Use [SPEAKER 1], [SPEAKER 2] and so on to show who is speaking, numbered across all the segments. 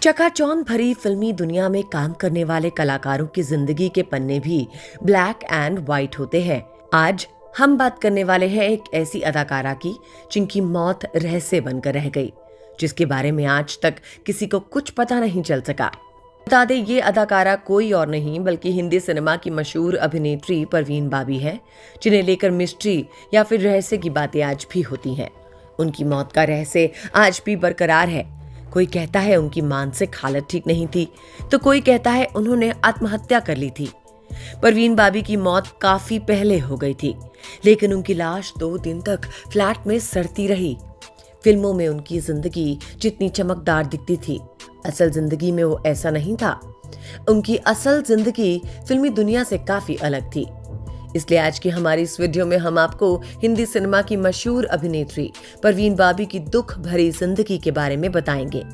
[SPEAKER 1] चकाचौंध भरी फिल्मी दुनिया में काम करने वाले कलाकारों की जिंदगी के पन्ने भी ब्लैक एंड व्हाइट होते हैं। आज हम बात करने वाले हैं एक ऐसी अदाकारा की जिनकी मौत रहस्य बनकर रह गई, जिसके बारे में आज तक किसी को कुछ पता नहीं चल सका। बता दें, ये अदाकारा कोई और नहीं बल्कि हिंदी सिनेमा की मशहूर अभिनेत्री परवीन बाबी है, जिन्हें लेकर मिस्ट्री या फिर रहस्य की बातें आज भी होती हैं। उनकी मौत का रहस्य आज भी बरकरार है। कोई कहता है उनकी मानसिक हालत ठीक नहीं थी, तो कोई कहता है उन्होंने आत्महत्या कर ली थी। परवीन बाबी की मौत काफी पहले हो गई थी, लेकिन उनकी लाश 2 दिन तक फ्लैट में सड़ती रही। फिल्मों में उनकी जिंदगी जितनी चमकदार दिखती थी, असल जिंदगी में वो ऐसा नहीं था। उनकी असल जिंदगी फिल्मी दुनिया से काफी अलग थी। इसलिए आज की हमारी इस वीडियो में हम आपको हिंदी सिनेमा की मशहूर अभिनेत्री परवीन बाबी की दुख भरी जिंदगी के बारे में बताएंगे,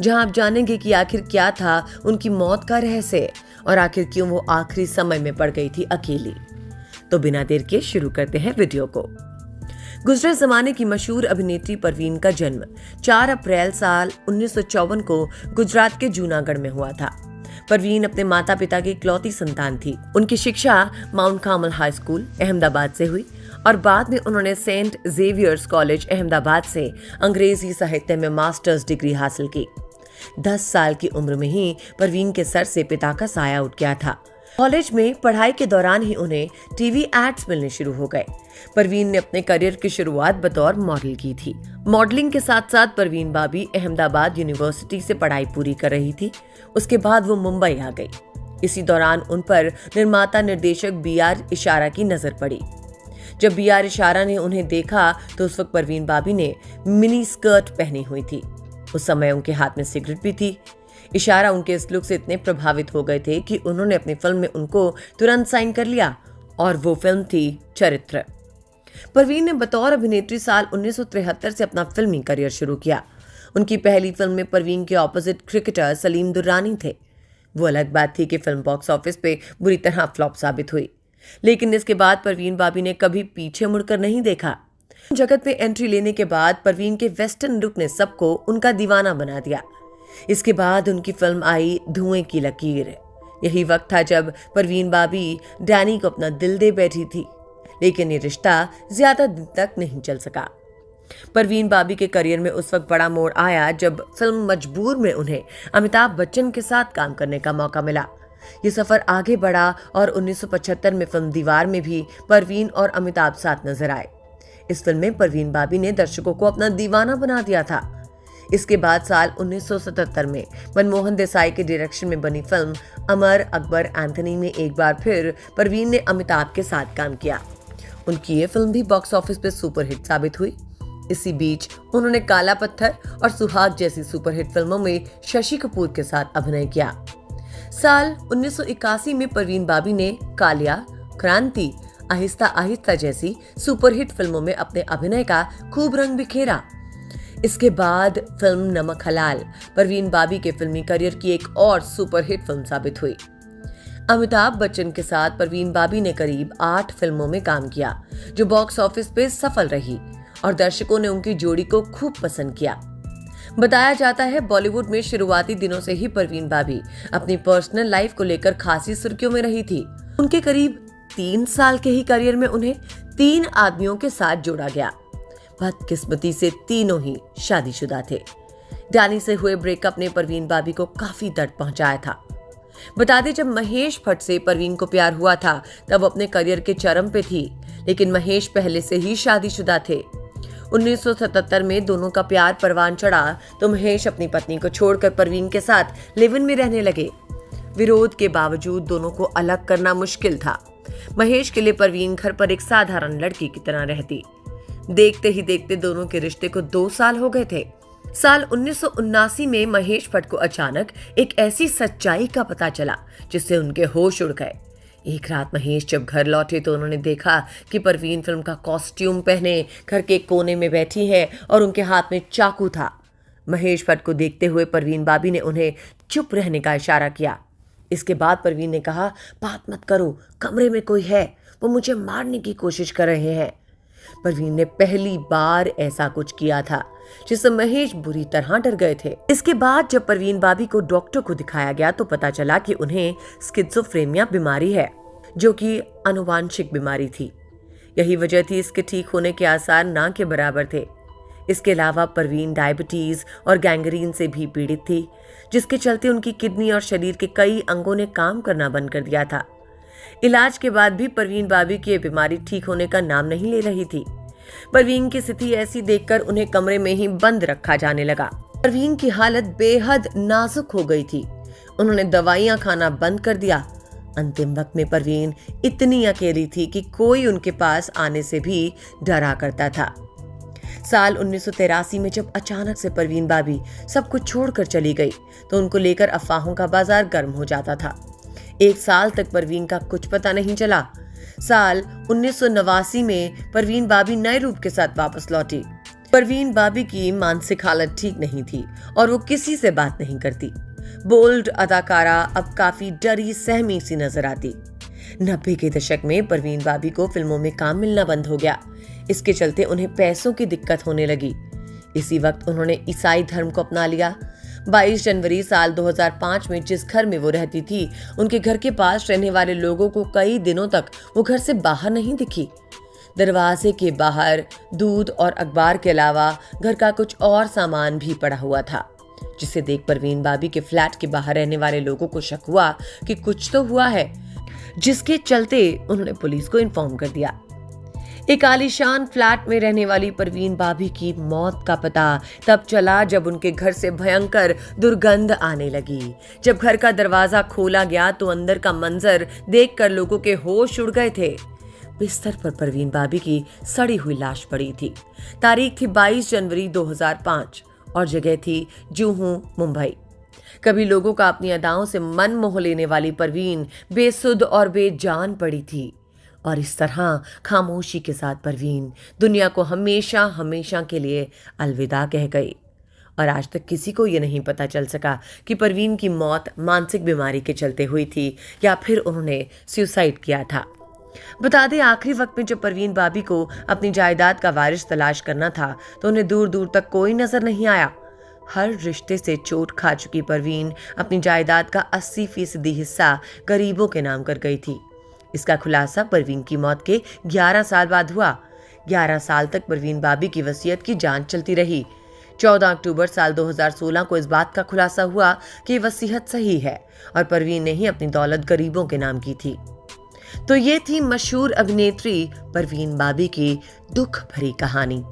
[SPEAKER 1] जहां आप जानेंगे कि आखिर क्या था उनकी मौत का रहस्य और आखिर क्यों वो आखिरी समय में पड़ गई थी अकेली। तो बिना देर के शुरू करते हैं वीडियो को। गुजरे जमाने की मशहूर अभिनेत्री परवीन का जन्म 4 अप्रैल साल 1954 को गुजरात के जूनागढ़ में हुआ था। परवीन अपने माता पिता की इकलौती संतान थी। उनकी शिक्षा mount Carmel high school Ahmedabad से हुई और बाद में उन्होंने सेंट जेवियर्स कॉलेज अहमदाबाद से अंग्रेजी साहित्य में मास्टर्स डिग्री हासिल की। 10 साल की उम्र में ही परवीन के सर से पिता का साया उठ गया था। कॉलेज में पढ़ाई के दौरान ही उन्हें टीवी एड्स मिलने शुरू हो गए। परवीन ने अपने करियर की शुरुआत बतौर मॉडल की थी। मॉडलिंग के साथ साथ परवीन बाबी अहमदाबाद यूनिवर्सिटी से पढ़ाई पूरी कर रही थी। उसके बाद वो मुंबई आ गई। इसी दौरान उन पर निर्माता निर्देशक बी.आर. इशारा की नजर पड़ी। जब बी.आर. इशारा ने उन्हें देखा तो उस वक्त परवीन बाबी ने मिनी स्कर्ट पहनी हुई थी। उस समय उनके हाथ में सिगरेट भी थी। इशारा उनके इस लुक से इतने प्रभावित हो गए थे कि उन्होंने अपनी फिल्म में उनको तुरंत साइन कर लिया, और वो फिल्म थी चरित्र। परवीन ने बतौर अभिनेत्री साल 1973 से अपना फिल्मी करियर शुरू किया। उनकी पहली फिल्म में परवीन के ऑपोजिट क्रिकेटर सलीम दुर्रानी थे। वो अलग बात थी कि फिल्म बॉक्स ऑफिस पे बुरी तरह फ्लॉप साबित हुई, लेकिन इसके बाद परवीन बाबी ने कभी पीछे मुड़कर नहीं देखा। जगत में एंट्री लेने के बाद परवीन के वेस्टर्न लुक ने सबको उनका दीवाना बना दिया। इसके बाद उनकी फिल्म आई धुएं की लकीर। यही वक्त था जब परवीन बाबी डैनी को अपना दिल दे बैठी थी, लेकिन ये रिश्ता ज्यादा दिन तक नहीं चल सका। परवीन बाबी के करियर में उस वक्त बड़ा मोड़ आया जब फिल्म मजबूर में उन्हें अमिताभ बच्चन के साथ काम करने का मौका मिला। ये सफर आगे बढ़ा और 1975 में फिल्म दीवार में भी परवीन और अमिताभ साथ नजर आए। इस फिल्म में परवीन बाबी ने दर्शकों को अपना दीवाना बना दिया था। इसके बाद साल 1977 में मनमोहन देसाई के डायरेक्शन में बनी फिल्म अमर अकबर एंथनी में एक बार फिर परवीन ने अमिताभ के साथ काम किया। उनकी ये फिल्म भी बॉक्स ऑफिस पे सुपरहिट साबित हुई। इसी बीच उन्होंने काला पत्थर और सुहाग जैसी सुपरहिट फिल्मों में शशि कपूर के साथ अभिनय किया। साल 1981 में परवीन बाबी ने कालिया, क्रांति, आहिस्ता आहिस्ता जैसी सुपरहिट फिल्मों में अपने अभिनय का खूब रंग बिखेरा। इसके बाद फिल्म नमक हलाल परवीन बाबी के फिल्मी करियर की एक और सुपरहिट फिल्म साबित हुई। अमिताभ बच्चन के साथ परवीन बाबी ने करीब 8 फिल्मों में काम किया, जो बॉक्स ऑफिस पे सफल रही और दर्शकों ने उनकी जोड़ी को खूब पसंद किया। बताया जाता है बॉलीवुड में शुरुआती दिनों से ही परवीन बाबी अपनी पर्सनल लाइफ को लेकर खासी सुर्खियों में रही थी। उनके करीब 3 साल के ही करियर में उन्हें 3 आदमियों के साथ जोड़ा गया। बदकिस्मती से तीनों ही शादीशुदा थे। डैनी से हुए ब्रेकअप ने परवीन बाबी को काफी दर्द पहुंचाया था। बता दें, जब महेश भट्ट से परवीन को प्यार हुआ था तब अपने करियर के चरम पे थी, लेकिन महेश पहले से ही शादीशुदा थे। 1977 में दोनों का प्यार परवान चढ़ा तो महेश अपनी पत्नी को छोड़कर परवीन के साथ लिव इन में रहने लगे। विरोध के बावजूद दोनों को अलग करना मुश्किल था। महेश के लिए परवीन घर पर एक साधारण लड़की की तरह रहती। देखते ही देखते दोनों के रिश्ते को 2 साल हो गए थे। साल 1979 में महेश भट्ट को अचानक एक ऐसी सच्चाई का पता चला जिससे उनके होश उड़ गए। एक रात महेश जब घर लौटे तो उन्होंने देखा कि परवीन फिल्म का कॉस्ट्यूम पहने घर के कोने में बैठी है और उनके हाथ में चाकू था। महेश भट्ट को देखते हुए परवीन बाबी ने उन्हें चुप रहने का इशारा किया। इसके बाद परवीन ने कहा, बात मत करो, कमरे में कोई है, वो मुझे मारने की कोशिश कर रहे हैं। परवीन ने पहली बार ऐसा कुछ किया था जिससे महेश बुरी तरह डर गए थे। इसके बाद जब परवीन बाबी को डॉक्टर को दिखाया गया तो पता चला कि उन्हें स्किज़ोफ्रेनिया बीमारी है, जो कि आनुवांशिक बीमारी थी। यही वजह थी इसके ठीक होने के आसार ना के बराबर थे। इसके अलावा परवीन डायबिटीज और गैंग्रीन से भी पीड़ित थी, जिसके चलते उनकी किडनी और शरीर के कई अंगों ने काम करना बंद कर दिया था। इलाज के बाद भी परवीन बाबी की यह बीमारी ठीक होने का नाम नहीं ले रही थी। परवीन की स्थिति ऐसी देखकर उन्हें कमरे में ही बंद रखा जाने लगा। परवीन की हालत बेहद नाजुक हो गई थी। उन्होंने दवाइयां खाना बंद कर दिया। अंतिम वक्त में परवीन इतनी अकेली थी कि कोई उनके पास आने से भी डरा करता था। साल 1983 में जब अचानक से परवीन बाबी सब कुछ छोड़कर चली गई तो उनको लेकर अफवाहों का बाजार गर्म हो जाता था। एक साल तक परवीन का कुछ पता नहीं चला। साल 1989 में परवीन बाबी नए रूप के साथ वापस लौटी। परवीन बाबी की मानसिक हालत ठीक नहीं थी और वो किसी से बात नहीं करती। बोल्ड अदाकारा अब काफी डरी सहमी सी नजर आती। 90 के दशक में परवीन बाबी को फिल्मों में काम मिलना बंद हो गया। इसके चलते उन्हें पैसों की दिक्कत होने लगी। इसी वक्त उन्होंने ईसाई धर्म को अपना लिया। 22 जनवरी साल 2005 में जिस घर में वो रहती थी, उनके घर के पास रहने वाले लोगों को कई दिनों तक वो घर से बाहर नहीं दिखी। दरवाजे के बाहर दूध और अखबार के अलावा घर का कुछ और सामान भी पड़ा हुआ था, जिसे देख परवीन बाबी के फ्लैट के बाहर रहने वाले लोगों को शक हुआ कि कुछ तो हुआ है, जिसके चलते उन्होंने पुलिस को इन्फॉर्म कर दिया। एक आलीशान फ्लैट में रहने वाली परवीन बाबी की मौत का पता तब चला जब उनके घर से भयंकर दुर्गंध आने लगी। जब घर का दरवाजा खोला गया तो अंदर का मंजर देखकर लोगों के होश उड़ गए थे। बिस्तर पर परवीन बाबी की सड़ी हुई लाश पड़ी थी। तारीख थी 22 जनवरी 2005 और जगह थी जुहू, मुंबई। कभी लोगों का अपनी अदाओं से मन मोह लेने वाली परवीन बेसुध और बेजान पड़ी थी और इस तरह खामोशी के साथ परवीन दुनिया को हमेशा हमेशा के लिए अलविदा कह गई। और आज तक किसी को ये नहीं पता चल सका कि परवीन की मौत मानसिक बीमारी के चलते हुई थी या फिर उन्होंने सुसाइड किया था। बता दें, आखिरी वक्त में जब परवीन बाबी को अपनी जायदाद का वारिस तलाश करना था तो उन्हें दूर दूर तक कोई नजर नहीं आया। हर रिश्ते से चोट खा चुकी परवीन अपनी जायदाद का 80% हिस्सा गरीबों के नाम कर गई थी। इसका खुलासा परवीन की मौत के 11 साल बाद हुआ। 11 साल तक परवीन बाबी की वसीयत की जांच चलती रही। 14 अक्टूबर साल 2016 को इस बात का खुलासा हुआ कि वसीयत सही है और परवीन ने ही अपनी दौलत गरीबों के नाम की थी। तो ये थी मशहूर अभिनेत्री परवीन बाबी की दुख भरी कहानी।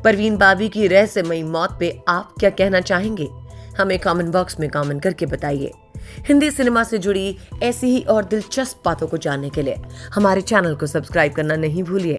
[SPEAKER 1] परवीन बाबी की रहस्यमयी मौत पे आप क्या कहना चाहेंगे? हमें कमेंट बॉक्स में कमेंट करके बताइए। हिंदी सिनेमा से जुड़ी ऐसी ही और दिलचस्प बातों को जानने के लिए हमारे चैनल को सब्सक्राइब करना नहीं भूलिए।